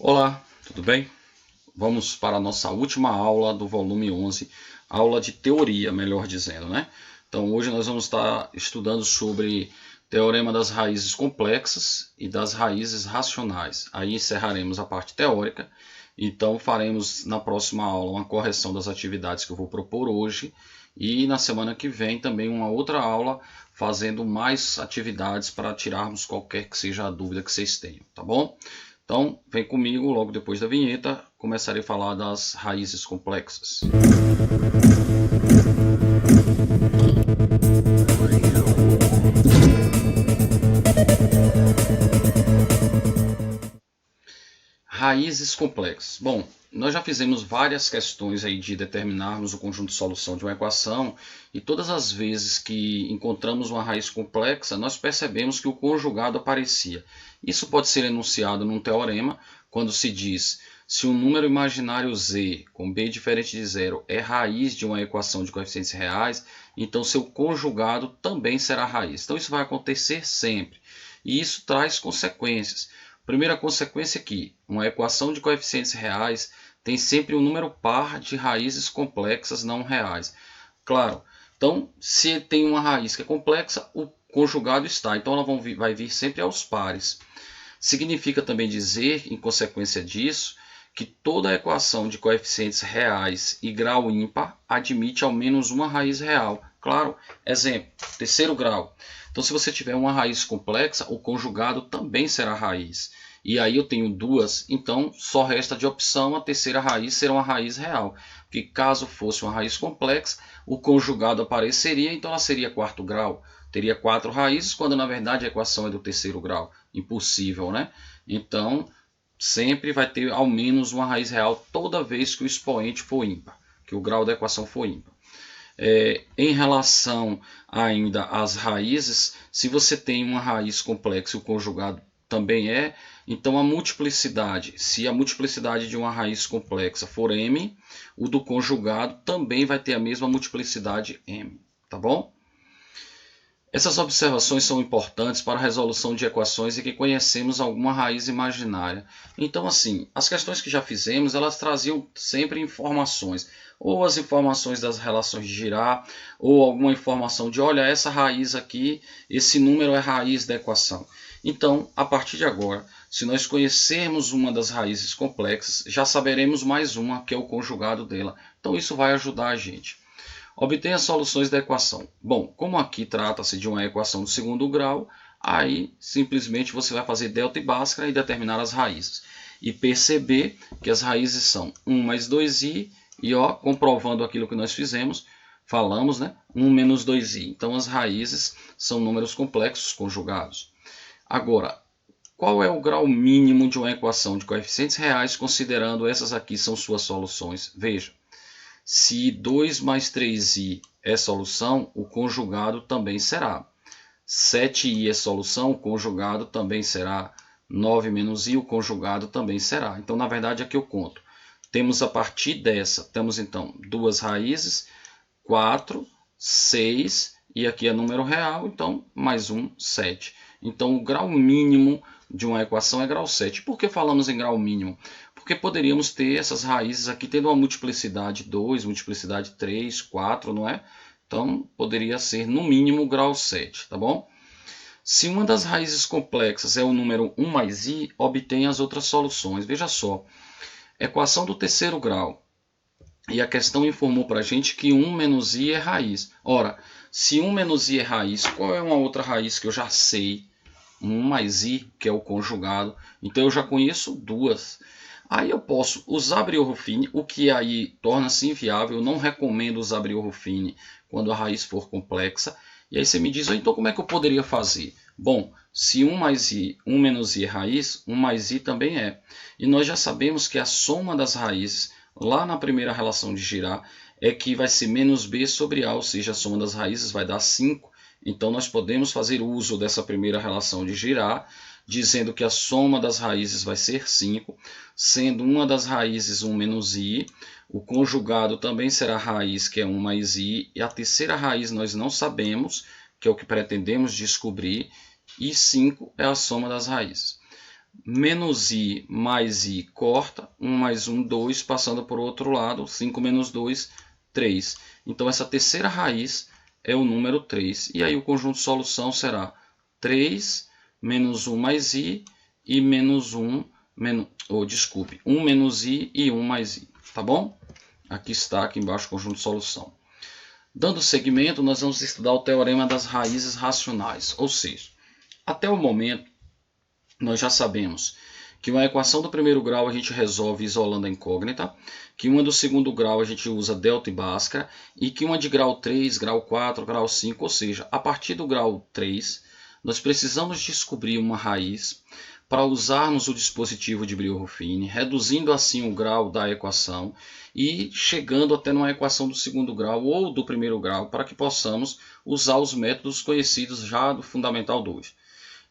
Olá, tudo bem? Vamos para a nossa última aula do volume 11, aula de teoria, melhor dizendo, né? Então, hoje nós vamos estar estudando sobre teorema das raízes complexas e das raízes racionais. Aí encerraremos a parte teórica, então faremos na próxima aula uma correção das atividades que eu vou propor hoje e na semana que vem também uma outra aula fazendo mais atividades para tirarmos qualquer que seja a dúvida que vocês tenham, tá bom? Então, vem comigo, logo depois da vinheta, começarei a falar das raízes complexas. Raízes complexas. Bom, nós já fizemos várias questões aí de determinarmos o conjunto de solução de uma equação e todas as vezes que encontramos uma raiz complexa, nós percebemos que o conjugado aparecia. Isso pode ser enunciado num teorema, quando se diz se um número imaginário z com b diferente de zero é raiz de uma equação de coeficientes reais, então seu conjugado também será raiz. Então isso vai acontecer sempre e isso traz consequências. Primeira consequência é que uma equação de coeficientes reais tem sempre um número par de raízes complexas não reais. Claro, então se tem uma raiz que é complexa, o conjugado está. Então ela vai vir sempre aos pares. Significa também dizer, em consequência disso, que toda equação de coeficientes reais e grau ímpar admite ao menos uma raiz real. Claro, exemplo, terceiro grau. Então, se você tiver uma raiz complexa, o conjugado também será raiz. E aí eu tenho duas, então só resta de opção a terceira raiz ser uma raiz real. Porque caso fosse uma raiz complexa, o conjugado apareceria, então ela seria quarto grau. Teria quatro raízes, quando na verdade a equação é do terceiro grau. Impossível, né? Então, sempre vai ter ao menos uma raiz real toda vez que o expoente for ímpar, que o grau da equação for ímpar. Em relação ainda às raízes, se você tem uma raiz complexa e o conjugado também é, então a multiplicidade, se a multiplicidade de uma raiz complexa for m, o do conjugado também vai ter a mesma multiplicidade m, tá bom? Essas observações são importantes para a resolução de equações em que conhecemos alguma raiz imaginária. Então, assim, as questões que já fizemos, elas traziam sempre informações. Ou as informações das relações de Girard, ou alguma informação de, olha, essa raiz aqui, esse número é raiz da equação. Então, a partir de agora, se nós conhecermos uma das raízes complexas, já saberemos mais uma, que é o conjugado dela. Então, isso vai ajudar a gente. Obtenha as soluções da equação. Bom, como aqui trata-se de uma equação de segundo grau, aí simplesmente você vai fazer delta e bhaskara e determinar as raízes. E perceber que as raízes são 1 mais 2i e, ó, comprovando aquilo que nós fizemos, falamos, né? 1 menos 2i. Então as raízes são números complexos conjugados. Agora, qual é o grau mínimo de uma equação de coeficientes reais, considerando essas aqui são suas soluções? Veja. Se 2 mais 3i é solução, o conjugado também será. 7i é solução, o conjugado também será. 9 menos i, o conjugado também será. Então, na verdade, aqui eu conto. Temos a partir dessa, temos então duas raízes, 4, 6, e aqui é número real, então mais um, 7. Então, o grau mínimo de uma equação é grau 7. Por que falamos em grau mínimo? Porque poderíamos ter essas raízes aqui tendo uma multiplicidade 2, multiplicidade 3, 4, não é? Então, poderia ser no mínimo grau 7, tá bom? Se uma das raízes complexas é o número 1 mais i, obtenha as outras soluções. Veja só, equação do terceiro grau. E a questão informou para a gente que 1 menos i é raiz. Ora, se 1 menos i é raiz, qual é uma outra raiz que eu já sei? 1 mais i, que é o conjugado. Então eu já conheço duas. Aí eu posso usar Brio-Ruffini, o que aí torna-se inviável. Eu não recomendo usar Brio-Ruffini quando a raiz for complexa. E aí você me diz, então como é que eu poderia fazer? Bom, se 1 mais i, 1 menos i é raiz, 1 mais i também é. E nós já sabemos que a soma das raízes, lá na primeira relação de Girard, é que vai ser menos b sobre a, ou seja, a soma das raízes vai dar 5. Então nós podemos fazer uso dessa primeira relação de Girard, dizendo que a soma das raízes vai ser 5, sendo uma das raízes 1 menos i, o conjugado também será raiz, que é 1 mais i, e a terceira raiz nós não sabemos, que é o que pretendemos descobrir, e 5 é a soma das raízes. menos i mais i corta, 1 mais 1, 2, passando por outro lado, 5 menos 2, 3. Então essa terceira raiz é o número 3. E aí o conjunto de solução será 3 menos 1 mais i e menos 1, desculpe, 1 menos i e 1 mais i. Tá bom? Aqui está, aqui embaixo, o conjunto de solução. Dando seguimento, nós vamos estudar o teorema das raízes racionais. Ou seja, até o momento, nós já sabemos que uma equação do primeiro grau a gente resolve isolando a incógnita, que uma do segundo grau a gente usa delta e Bhaskara, e que uma de grau 3, grau 4, grau 5, ou seja, a partir do grau 3, nós precisamos descobrir uma raiz para usarmos o dispositivo de Brillouin, reduzindo assim o grau da equação e chegando até numa equação do segundo grau ou do primeiro grau, para que possamos usar os métodos conhecidos já do Fundamental 2.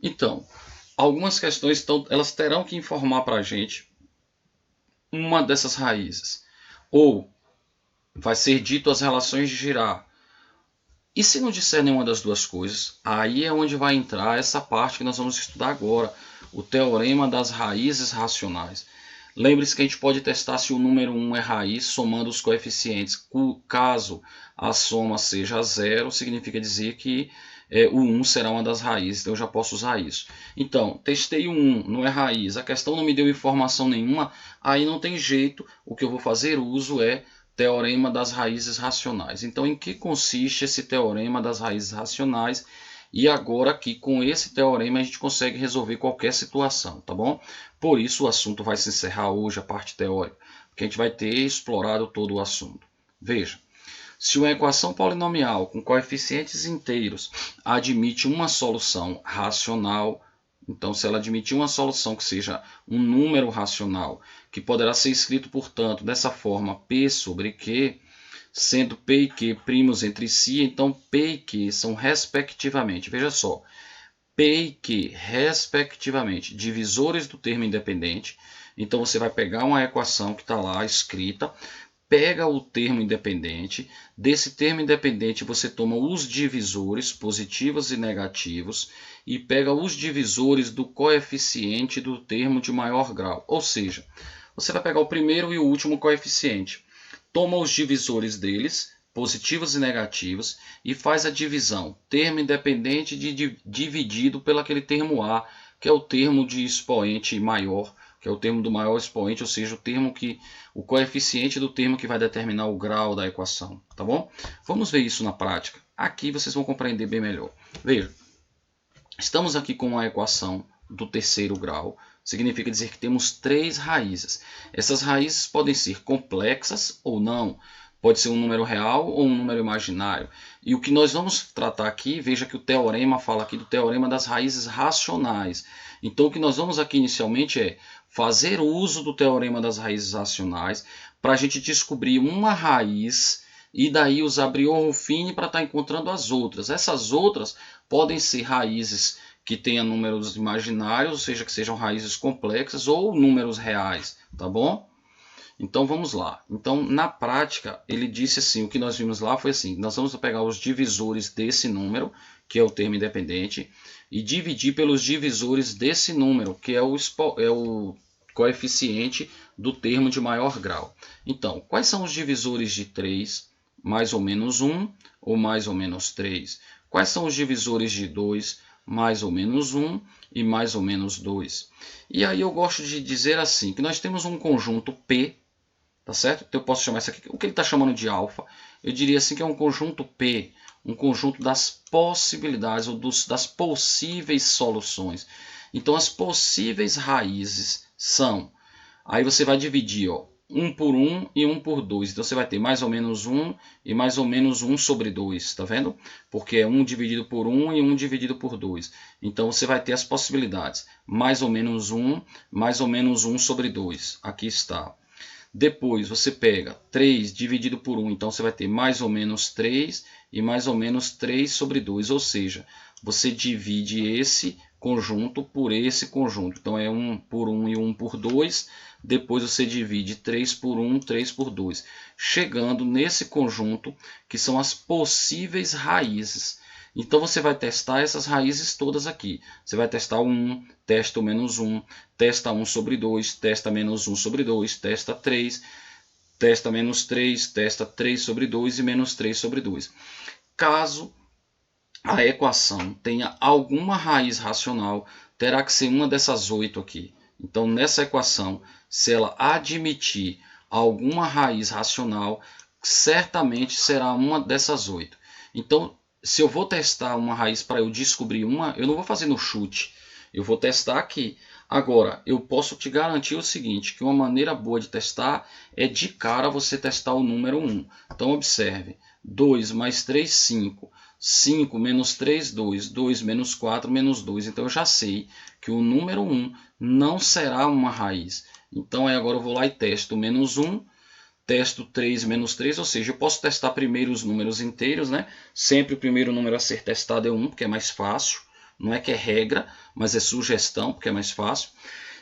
Então, algumas questões elas terão que informar para a gente uma dessas raízes. Ou vai ser dito as relações de Girard. E se não disser nenhuma das duas coisas, aí é onde vai entrar essa parte que nós vamos estudar agora, o teorema das raízes racionais. Lembre-se que a gente pode testar se o número 1 é raiz somando os coeficientes. Caso a soma seja zero, significa dizer que o 1 será uma das raízes, então eu já posso usar isso. Então, testei o 1, não é raiz, a questão não me deu informação nenhuma, aí não tem jeito, o que eu vou fazer uso é teorema das raízes racionais. Então, em que consiste esse teorema das raízes racionais? E agora aqui com esse teorema a gente consegue resolver qualquer situação, tá bom? Por isso o assunto vai se encerrar hoje, a parte teórica, porque a gente vai ter explorado todo o assunto. Veja, se uma equação polinomial com coeficientes inteiros admite uma solução racional, então se ela admitir uma solução que seja um número racional, que poderá ser escrito, portanto, dessa forma, P sobre Q, sendo P e Q primos entre si, então P e Q são respectivamente, veja só, P e Q respectivamente divisores do termo independente. Então você vai pegar uma equação que está lá escrita, pega o termo independente, desse termo independente você toma os divisores positivos e negativos e pega os divisores do coeficiente do termo de maior grau. Ou seja, você vai pegar o primeiro e o último coeficiente, toma os divisores deles, positivos e negativos, e faz a divisão, termo independente dividido pelo aquele termo A, que é o termo de expoente maior, que é o termo do maior expoente, ou seja, o coeficiente do termo que vai determinar o grau da equação, tá bom? Vamos ver isso na prática. Aqui vocês vão compreender bem melhor. Veja, estamos aqui com uma equação do terceiro grau, significa dizer que temos três raízes. Essas raízes podem ser complexas ou não, pode ser um número real ou um número imaginário. E o que nós vamos tratar aqui, veja que o teorema fala aqui do teorema das raízes racionais. Então o que nós vamos aqui inicialmente é fazer uso do teorema das raízes racionais para a gente descobrir uma raiz e daí usar Brillouin para estar encontrando as outras. Essas outras podem ser raízes que tenham números imaginários, ou seja, que sejam raízes complexas ou números reais, tá bom? Então vamos lá. Então na prática ele disse assim, o que nós vimos lá foi assim, nós vamos pegar os divisores desse número, que é o termo independente, e dividir pelos divisores desse número, que é o coeficiente do termo de maior grau. Então, quais são os divisores de 3? Mais ou menos 1 ou mais ou menos 3? Quais são os divisores de 2? Mais ou menos 1 e mais ou menos 2. E aí eu gosto de dizer assim, que nós temos um conjunto P, tá certo? Então eu posso chamar isso aqui, o que ele está chamando de alfa, eu diria assim que é um conjunto P, um conjunto das possibilidades ou das possíveis soluções. Então as possíveis raízes são, aí você vai dividir, ó, 1 por 1 e 1 por 2. Então você vai ter mais ou menos 1 e mais ou menos 1 sobre 2, tá vendo? Porque é 1 dividido por 1 e 1 dividido por 2. Então você vai ter as possibilidades, mais ou menos 1, mais ou menos 1 sobre 2. Aqui está. Depois você pega 3 dividido por 1, então você vai ter mais ou menos 3 e mais ou menos 3 sobre 2, ou seja, você divide esse conjunto por esse conjunto. Então é 1 por 1 e 1 por 2, depois você divide 3 por 1, 3 por 2, chegando nesse conjunto que são as possíveis raízes. Então você vai testar essas raízes todas aqui. Você vai testar o 1, testa o menos 1, testa 1 sobre 2, testa menos 1 sobre 2, testa 3, testa menos 3, testa 3 sobre 2 e menos 3 sobre 2. Caso a equação tenha alguma raiz racional, terá que ser uma dessas 8 aqui. Então, nessa equação, se ela admitir alguma raiz racional, certamente será uma dessas 8. Então, se eu vou testar uma raiz para eu descobrir uma, eu não vou fazer no chute. Eu vou testar aqui. Agora, eu posso te garantir o seguinte, que uma maneira boa de testar é de cara você testar o número 1. Então, observe. 2 mais 3, 5. 5 menos 3, 2. 2 menos 4, menos 2. Então, eu já sei que o número 1 não será uma raiz. Então, agora eu vou lá e testo menos 1. Testo 3 menos 3, ou seja, eu posso testar primeiro os números inteiros, né? Sempre o primeiro número a ser testado é 1, porque é mais fácil. Não é que é regra, mas é sugestão, porque é mais fácil.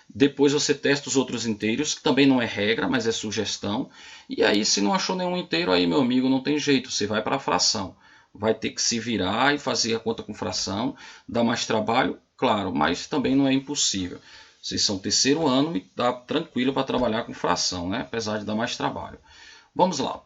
Depois você testa os outros inteiros, que também não é regra, mas é sugestão. E aí, se não achou nenhum inteiro, aí, meu amigo, não tem jeito, você vai para a fração. Vai ter que se virar e fazer a conta com fração. Dá mais trabalho, claro, mas também não é impossível. Vocês são terceiro ano e dá tranquilo para trabalhar com fração, né? Apesar de dar mais trabalho. Vamos lá.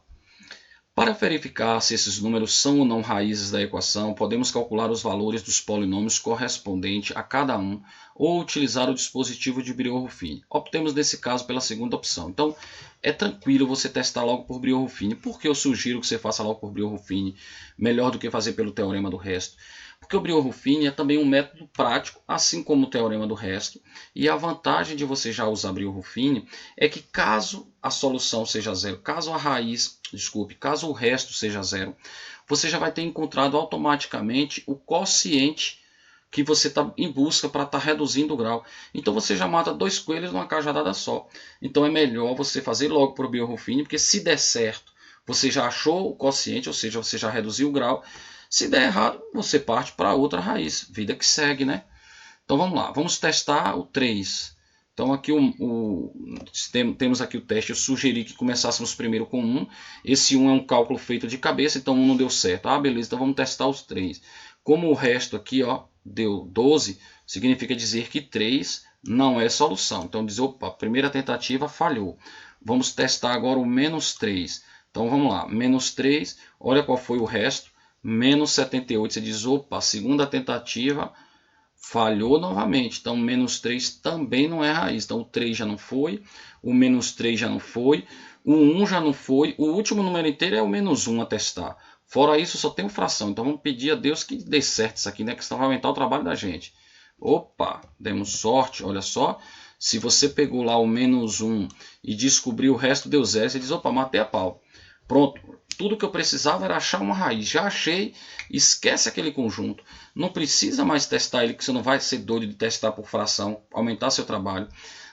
Para verificar se esses números são ou não raízes da equação, podemos calcular os valores dos polinômios correspondentes a cada um ou utilizar o dispositivo de Brillouin-Ruffini. Optemos nesse caso pela segunda opção. Então, é tranquilo você testar logo por Brillouin-Ruffini. Por que eu sugiro que você faça logo por Brillouin-Ruffini, melhor do que fazer pelo teorema do resto? Porque o Brillouin-Ruffini é também um método prático, assim como o teorema do resto. E a vantagem de você já usar Brillouin-Ruffini é que caso a solução seja zero, caso o resto seja zero, você já vai ter encontrado automaticamente o quociente que você está em busca para estar reduzindo o grau. Então você já mata 2 coelhos numa cajadada só. Então é melhor você fazer logo por Brillouin-Ruffini, porque se der certo, você já achou o quociente, ou seja, você já reduziu o grau. Se der errado, você parte para outra raiz. Vida que segue, né? Então vamos lá, vamos testar o 3. Então aqui temos aqui o teste, eu sugeri que começássemos primeiro com 1. Esse 1 é um cálculo feito de cabeça, então 1 não deu certo. Ah, beleza, então vamos testar os 3. Como o resto aqui deu 12, significa dizer que 3 não é solução. Então diz, opa, a primeira tentativa falhou. Vamos testar agora o menos 3. Então vamos lá, menos 3, olha qual foi o resto. Menos 78, você diz, opa, a segunda tentativa falhou novamente. Então, menos 3 também não é raiz. Então, o 3 já não foi, o menos 3 já não foi, o 1 já não foi, o último número inteiro é o menos 1 a testar. Fora isso, só tem fração. Então, vamos pedir a Deus que dê certo isso aqui, né? Que senão vai aumentar o trabalho da gente. Opa, demos sorte, olha só. Se você pegou lá o menos 1 e descobriu o resto deu 0, você diz, opa, matei a pau. Pronto, tudo que eu precisava era achar uma raiz. Já achei, esquece aquele conjunto. Não precisa mais testar ele, que você não vai ser doido de testar por fração, aumentar seu trabalho.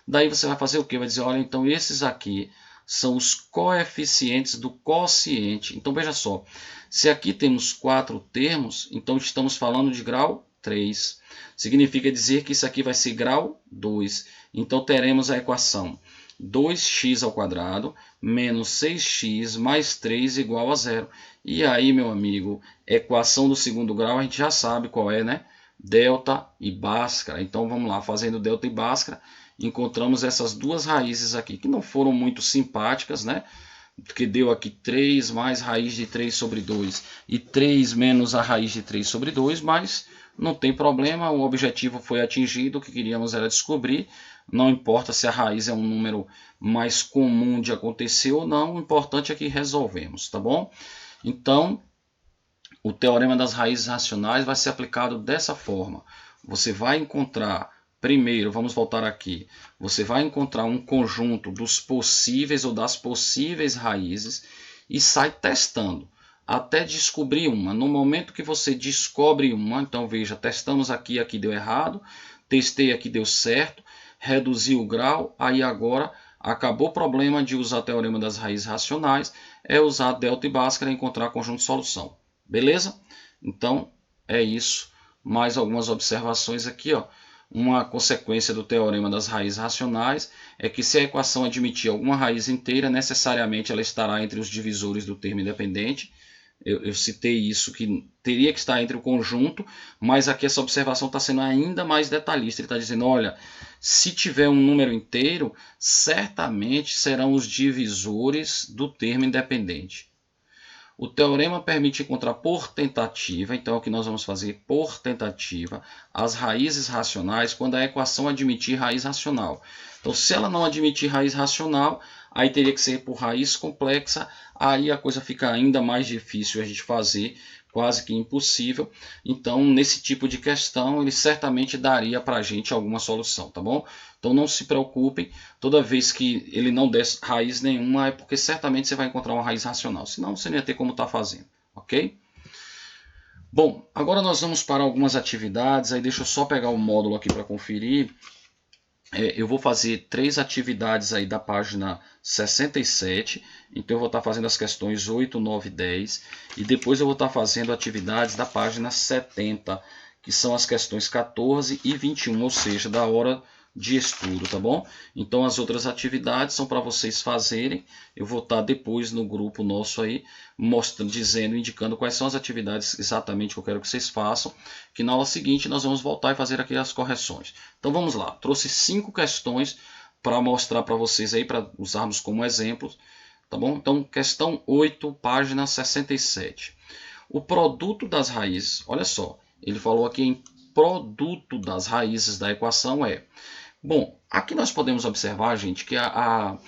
Daí você vai fazer o quê? Vai dizer, olha, então esses aqui são os coeficientes do quociente. Então veja só, se aqui temos 4 termos, então estamos falando de grau 3. Significa dizer que isso aqui vai ser grau 2. Então teremos a equação 2x ao quadrado menos 6x mais 3 igual a 0. E aí, meu amigo, equação do segundo grau a gente já sabe qual é, né? Delta e Bhaskara. Então vamos lá, fazendo delta e Bhaskara, encontramos essas duas raízes aqui, que não foram muito simpáticas, né? Porque deu aqui 3 mais raiz de 3 sobre 2 e 3 menos a raiz de 3 sobre 2, mas não tem problema, o objetivo foi atingido, o que queríamos era descobrir. Não importa se a raiz é um número mais comum de acontecer ou não, o importante é que resolvemos, tá bom? Então, o teorema das raízes racionais vai ser aplicado dessa forma. Você vai encontrar, primeiro, vamos voltar aqui, você vai encontrar um conjunto dos possíveis ou das possíveis raízes e sai testando até descobrir uma. No momento que você descobre uma, então veja, testamos aqui, aqui deu errado, testei aqui, deu certo, reduzi o grau, aí agora acabou o problema de usar o teorema das raízes racionais, é usar delta e Bhaskara e encontrar conjunto de solução. Beleza? Então é isso. Mais algumas observações aqui, ó. Uma consequência do teorema das raízes racionais é que se a equação admitir alguma raiz inteira, necessariamente ela estará entre os divisores do termo independente. eu citei isso, que teria que estar entre o conjunto, mas aqui essa observação está sendo ainda mais detalhista. Ele está dizendo, olha, se tiver um número inteiro, certamente serão os divisores do termo independente. O teorema permite encontrar por tentativa, então é o que nós vamos fazer por tentativa, as raízes racionais quando a equação admitir raiz racional. Então, se ela não admitir raiz racional, aí teria que ser por raiz complexa, aí a coisa fica ainda mais difícil a gente fazer, quase que impossível. Então, nesse tipo de questão, ele certamente daria para a gente alguma solução, tá bom? Então não se preocupem, toda vez que ele não der raiz nenhuma é porque certamente você vai encontrar uma raiz racional, senão você não ia ter como estar fazendo, ok? Bom, agora nós vamos para algumas atividades, aí deixa eu só pegar o módulo aqui para conferir. Eu vou fazer 3 atividades aí da página 67, então eu vou estar fazendo as questões 8, 9 e 10, e depois eu vou estar fazendo atividades da página 70, que são as questões 14 e 21, ou seja, da hora de estudo, tá bom? Então as outras atividades são para vocês fazerem. Eu vou estar depois no grupo nosso aí mostrando, dizendo, indicando quais são as atividades exatamente que eu quero que vocês façam, que na aula seguinte nós vamos voltar e fazer aqui as correções. Então vamos lá, trouxe 5 questões para mostrar para vocês aí, para usarmos como exemplos, tá bom? Então questão 8, página 67. O produto das raízes, olha só, ele falou aqui em produto das raízes da equação é... Bom, aqui nós podemos observar, gente, que a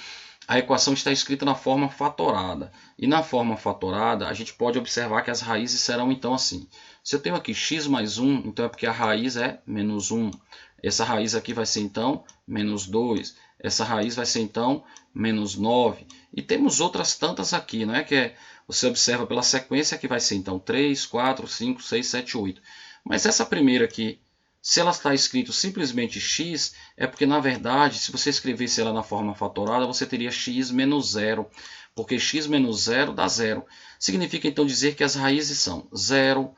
equação está escrita na forma fatorada. E na forma fatorada, a gente pode observar que as raízes serão então assim. Se eu tenho aqui x mais 1, então é porque a raiz é menos 1. Essa raiz aqui vai ser então menos 2. Essa raiz vai ser então menos 9. E temos outras tantas aqui, não é? Você observa pela sequência que vai ser então 3, 4, 5, 6, 7, 8. Mas essa primeira aqui, se ela está escrito simplesmente x, é porque na verdade, se você escrevesse ela na forma fatorada, você teria x menos 0, porque x menos 0 dá 0. Significa então dizer que as raízes são 0,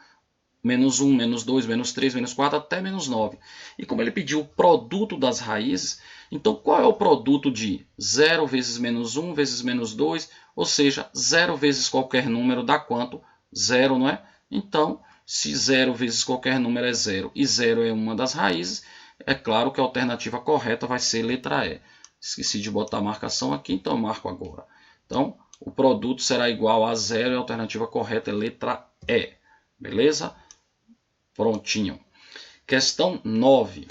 menos 1, menos 2, menos 3, menos 4, até menos 9. E como ele pediu o produto das raízes, então qual é o produto de 0 vezes menos 1 vezes menos 2? Ou seja, 0 vezes qualquer número dá quanto? 0, não é? Então, se 0 vezes qualquer número é 0 e 0 é uma das raízes, é claro que a alternativa correta vai ser letra E. Esqueci de botar a marcação aqui, então eu marco agora. Então, o produto será igual a 0 e a alternativa correta é letra E. Beleza? Prontinho. Questão 9.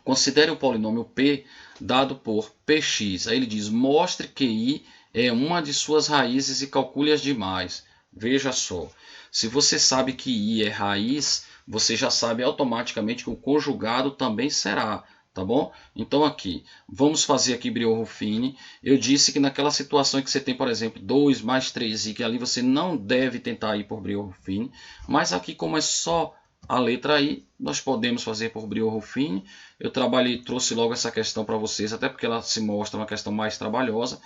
Considere o polinômio P dado por Px. Aí ele diz, mostre que I é uma de suas raízes e calcule as demais. Veja só, se você sabe que I é raiz, você já sabe automaticamente que o conjugado também será, tá bom? Então aqui, vamos fazer aqui Brillouin. Eu disse que naquela situação em que você tem, por exemplo, 2 mais 3i, que ali você não deve tentar ir por Brillouin, mas aqui como é só a letra I, nós podemos fazer por Brillouin. Eu trouxe logo essa questão para vocês, até porque ela se mostra uma questão mais trabalhosa.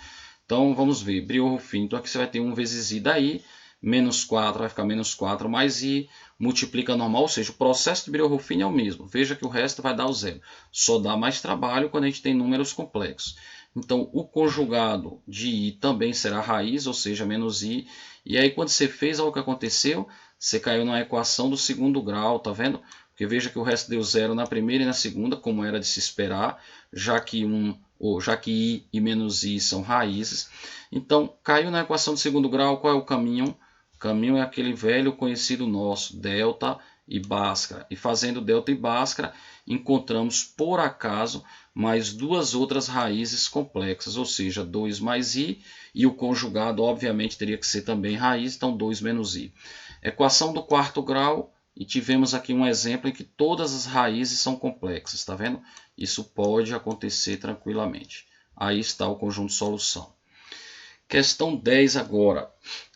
Então vamos ver, Brillouin. Então aqui você vai ter 1 vezes I daí, menos 4 vai ficar menos 4 mais I, multiplica normal, ou seja, o processo de Brillouin é o mesmo. Veja que o resto vai dar o zero. Só dá mais trabalho quando a gente tem números complexos. Então o conjugado de I também será raiz, ou seja, menos I. E aí quando você fez, olha o que aconteceu. Você caiu na equação do segundo grau, tá vendo? Porque veja que o resto deu zero na primeira e na segunda, como era de se esperar, já que I e menos I são raízes. Então, caiu na equação do segundo grau, qual é o caminho? O caminho é aquele velho conhecido nosso, delta e Bhaskara. E fazendo delta e Bhaskara, encontramos, por acaso, mais duas outras raízes complexas, ou seja, 2 mais I, e o conjugado, obviamente, teria que ser também raiz, então 2 menos I. Equação do quarto grau, e tivemos aqui um exemplo em que todas as raízes são complexas, está vendo? Isso pode acontecer tranquilamente. Aí está o conjunto de solução. Questão 10 agora.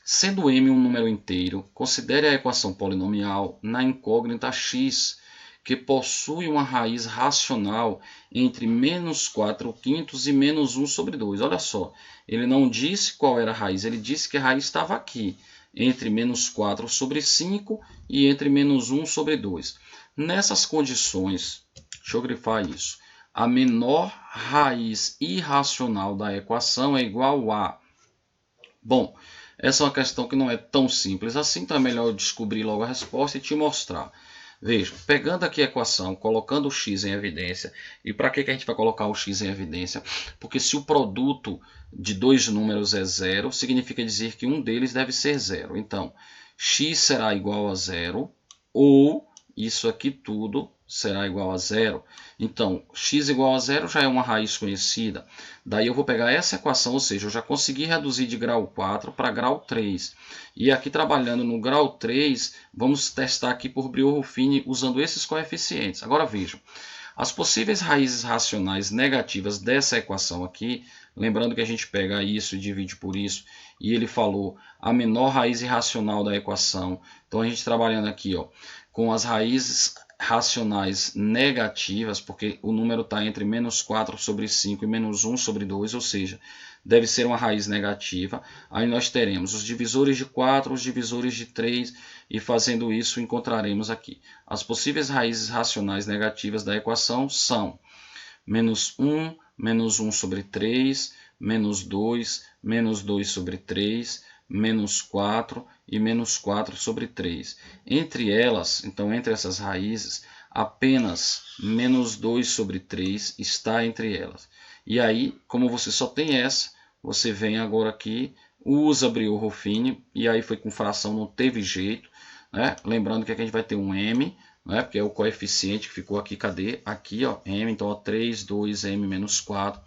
Sendo m um número inteiro, considere a equação polinomial na incógnita x, que possui uma raiz racional entre menos 4 quintos e menos 1 sobre 2. Olha só, ele não disse qual era a raiz, ele disse que a raiz estava aqui, entre menos 4 sobre 5 e entre menos 1 sobre 2. Nessas condições, deixa eu grifar isso, a menor raiz irracional da equação é igual a... Bom, essa é uma questão que não é tão simples assim, então é melhor eu descobrir logo a resposta e te mostrar. Veja, pegando aqui a equação, colocando o x em evidência, e para que a gente vai colocar o x em evidência? Porque se o produto de dois números é zero, significa dizer que um deles deve ser zero. Então, x será igual a zero, ou isso aqui tudo será igual a zero. Então, x igual a zero já é uma raiz conhecida. Daí eu vou pegar essa equação, ou seja, eu já consegui reduzir de grau 4 para grau 3. E aqui trabalhando no grau 3, vamos testar aqui por Brio-Ruffini usando esses coeficientes. Agora vejam, as possíveis raízes racionais negativas dessa equação aqui, lembrando que a gente pega isso e divide por isso, e ele falou a menor raiz irracional da equação. Então a gente trabalhando aqui ó, com as raízes racionais negativas, porque o número está entre menos 4 sobre 5 e menos 1 sobre 2, ou seja, deve ser uma raiz negativa. Aí nós teremos os divisores de 4, os divisores de 3, e fazendo isso encontraremos aqui. As possíveis raízes racionais negativas da equação são menos 1 sobre 3, menos 2 sobre 3, menos 4 e menos 4 sobre 3. Entre elas, então entre essas raízes, apenas menos 2 sobre 3 está entre elas. E aí, como você só tem essa, você vem agora aqui, usa Brio-Ruffini, e aí foi com fração, não teve jeito, né? Lembrando que aqui a gente vai ter um m, né? Porque é o coeficiente que ficou aqui, cadê? Aqui, ó, m, então ó, 3, 2m menos 4.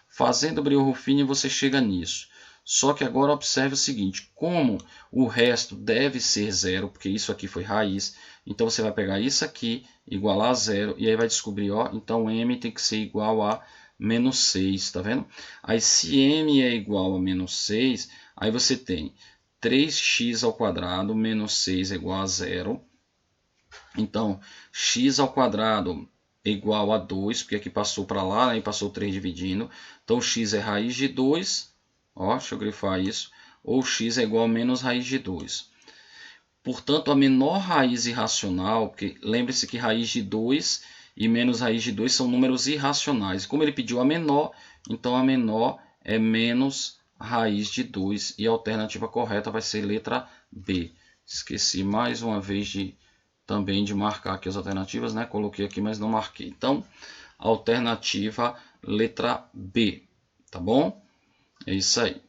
Fazendo Brio-Ruffini você chega nisso. Só que agora observe o seguinte, como o resto deve ser zero, porque isso aqui foi raiz, então você vai pegar isso aqui, igualar a zero, e aí vai descobrir, ó, então m tem que ser igual a menos 6, tá vendo? Aí se m é igual a menos 6, aí você tem 3x ao quadrado menos 6 é igual a zero. Então, x ao quadrado é igual a 2, porque aqui passou para lá, né, e passou 3 dividindo. Então, x é raiz de 2, ó, deixa eu grifar isso, ou x é igual a menos raiz de 2. Portanto, a menor raiz irracional, porque lembre-se que raiz de 2 e menos raiz de 2 são números irracionais. Como ele pediu a menor, então a menor é menos raiz de 2 e a alternativa correta vai ser letra B. Esqueci mais uma vez também de marcar aqui as alternativas, né? Coloquei aqui, mas não marquei. Então, alternativa letra B, tá bom? É isso aí.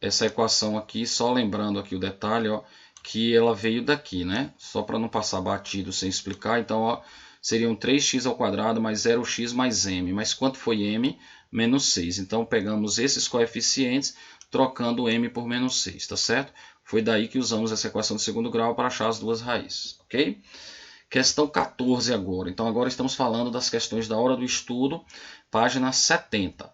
Essa equação aqui, só lembrando aqui o detalhe, ó, que ela veio daqui, né? Só para não passar batido sem explicar. Então, ó, seriam 3x ao quadrado mais 0x mais m. Mas quanto foi m? Menos 6. Então, pegamos esses coeficientes, trocando m por menos 6, tá certo? Foi daí que usamos essa equação de segundo grau para achar as duas raízes, ok? Questão 14 agora. Então, agora estamos falando das questões da hora do estudo, página 70.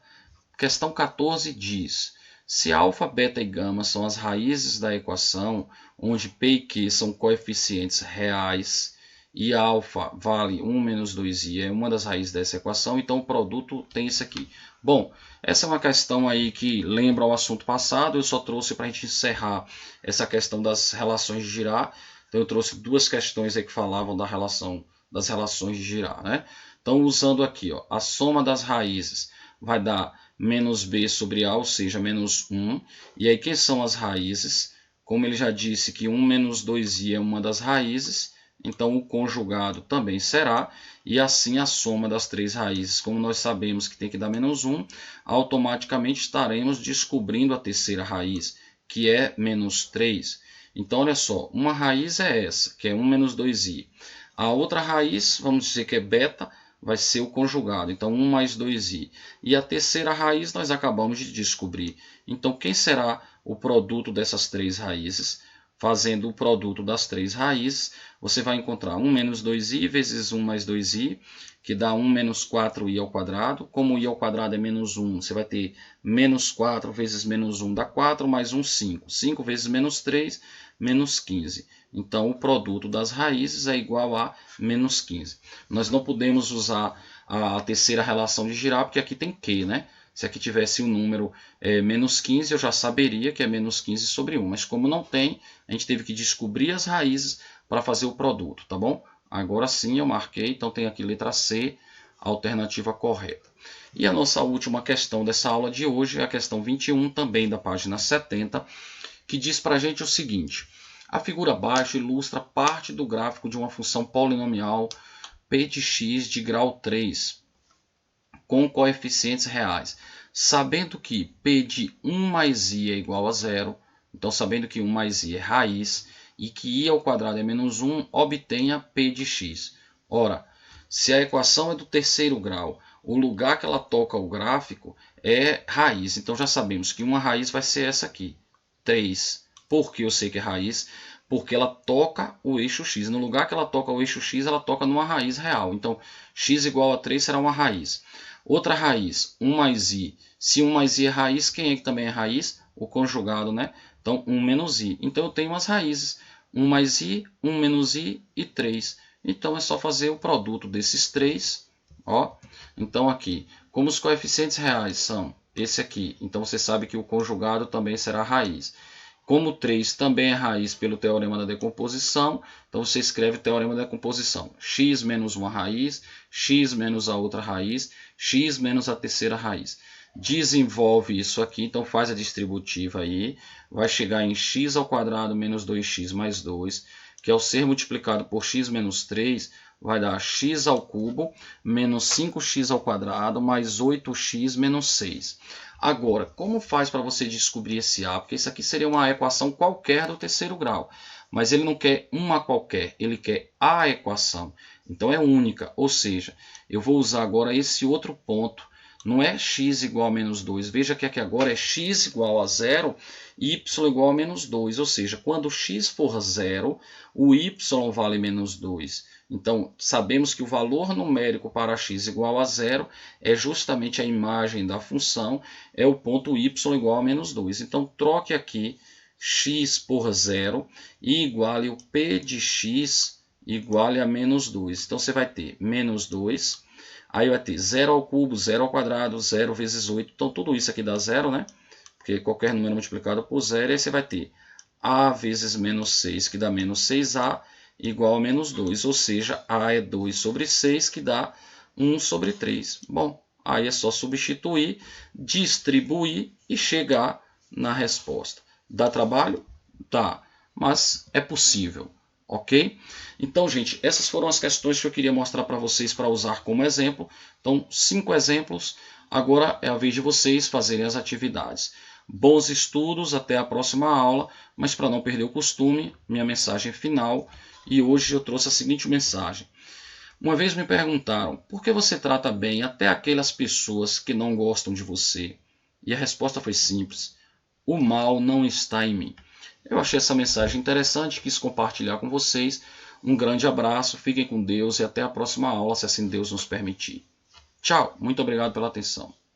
Questão 14 diz: se alfa, beta e gama são as raízes da equação, onde p e q são coeficientes reais, e alfa vale 1 menos 2i é uma das raízes dessa equação, então o produto tem isso aqui. Bom, essa é uma questão aí que lembra o assunto passado, eu só trouxe para a gente encerrar essa questão das relações de Girard. Então eu trouxe duas questões aí que falavam das relações de Girard, né? Então usando aqui, ó, a soma das raízes vai dar menos b sobre a, ou seja, menos 1. E aí, quem são as raízes? Como ele já disse que 1 menos 2i é uma das raízes, então o conjugado também será. E assim a soma das três raízes, como nós sabemos que tem que dar menos 1, automaticamente estaremos descobrindo a terceira raiz, que é menos 3. Então, olha só, uma raiz é essa, que é 1 menos 2i. A outra raiz, vamos dizer que é beta, vai ser o conjugado, então 1 mais 2i. E a terceira raiz nós acabamos de descobrir. Então, quem será o produto dessas três raízes? Fazendo o produto das três raízes, você vai encontrar 1 menos 2i vezes 1 mais 2i, que dá 1 menos 4i ao quadrado. Como i ao quadrado é menos 1, você vai ter menos 4 vezes menos 1 dá 4, mais 1, 5. 5 vezes menos 3, menos 15. Então, o produto das raízes é igual a menos 15. Nós não podemos usar a terceira relação de Girard, porque aqui tem Q, né? Se aqui tivesse um número menos 15, eu já saberia que é menos 15 sobre 1. Mas como não tem, a gente teve que descobrir as raízes para fazer o produto, tá bom? Agora sim eu marquei, então tem aqui letra C, a alternativa correta. E a nossa última questão dessa aula de hoje é a questão 21, também da página 70, que diz para a gente o seguinte: a figura abaixo ilustra parte do gráfico de uma função polinomial p de x de grau 3, com coeficientes reais. Sabendo que p de 1 mais i é igual a 0, então sabendo que 1 mais i é raiz, e que i ao quadrado é menos 1, obtenha p de x. Ora, se a equação é do terceiro grau, o lugar que ela toca o gráfico é raiz. Então já sabemos que uma raiz vai ser essa aqui, 3. Por que eu sei que é raiz? Porque ela toca o eixo x. No lugar que ela toca o eixo x, ela toca numa raiz real. Então, x igual a 3 será uma raiz. Outra raiz, 1 mais i. Se 1 mais i é raiz, quem é que também é raiz? O conjugado, né? Então, 1 menos i. Então, eu tenho umas raízes. 1 mais i, 1 menos i e 3. Então, é só fazer o produto desses três. Ó. Então, aqui, como os coeficientes reais são esse aqui, então você sabe que o conjugado também será raiz. Como 3 também é raiz pelo teorema da decomposição, então você escreve o teorema da decomposição. X menos uma raiz, x menos a outra raiz, x menos a terceira raiz. Desenvolve isso aqui, então faz a distributiva aí. Vai chegar em x ao quadrado menos 2x mais 2, que ao ser multiplicado por x menos 3, vai dar x ao cubo menos 5x ao quadrado mais 8x menos 6. Agora, como faz para você descobrir esse A? Porque isso aqui seria uma equação qualquer do terceiro grau. Mas ele não quer uma qualquer, ele quer a equação. Então é única, ou seja, eu vou usar agora esse outro ponto. Não é x igual a menos 2. Veja que aqui agora é x igual a 0 e y igual a menos 2. Ou seja, quando x for 0, o y vale menos 2. Então, sabemos que o valor numérico para x igual a 0 é justamente a imagem da função, é o ponto y igual a menos 2. Então, troque aqui x por 0 e iguale o p de x iguale a menos 2. Então, você vai ter menos 2, aí vai ter 0 ao cubo, 0 ao quadrado, 0 vezes 8. Então, tudo isso aqui dá 0, né? Porque qualquer número multiplicado por 0, aí você vai ter a vezes menos 6, que dá menos 6a, igual a menos 2, ou seja, A é 2 sobre 6, que dá 1 sobre 3. Bom, aí é só substituir, distribuir e chegar na resposta. Dá trabalho? Dá, mas é possível, ok? Então, gente, essas foram as questões que eu queria mostrar para vocês para usar como exemplo. Então, 5 exemplos, agora é a vez de vocês fazerem as atividades. Bons estudos, até a próxima aula, mas para não perder o costume, minha mensagem final. E hoje eu trouxe a seguinte mensagem. Uma vez me perguntaram, por que você trata bem até aquelas pessoas que não gostam de você? E a resposta foi simples, o mal não está em mim. Eu achei essa mensagem interessante, quis compartilhar com vocês. Um grande abraço, fiquem com Deus e até a próxima aula, se assim Deus nos permitir. Tchau, muito obrigado pela atenção.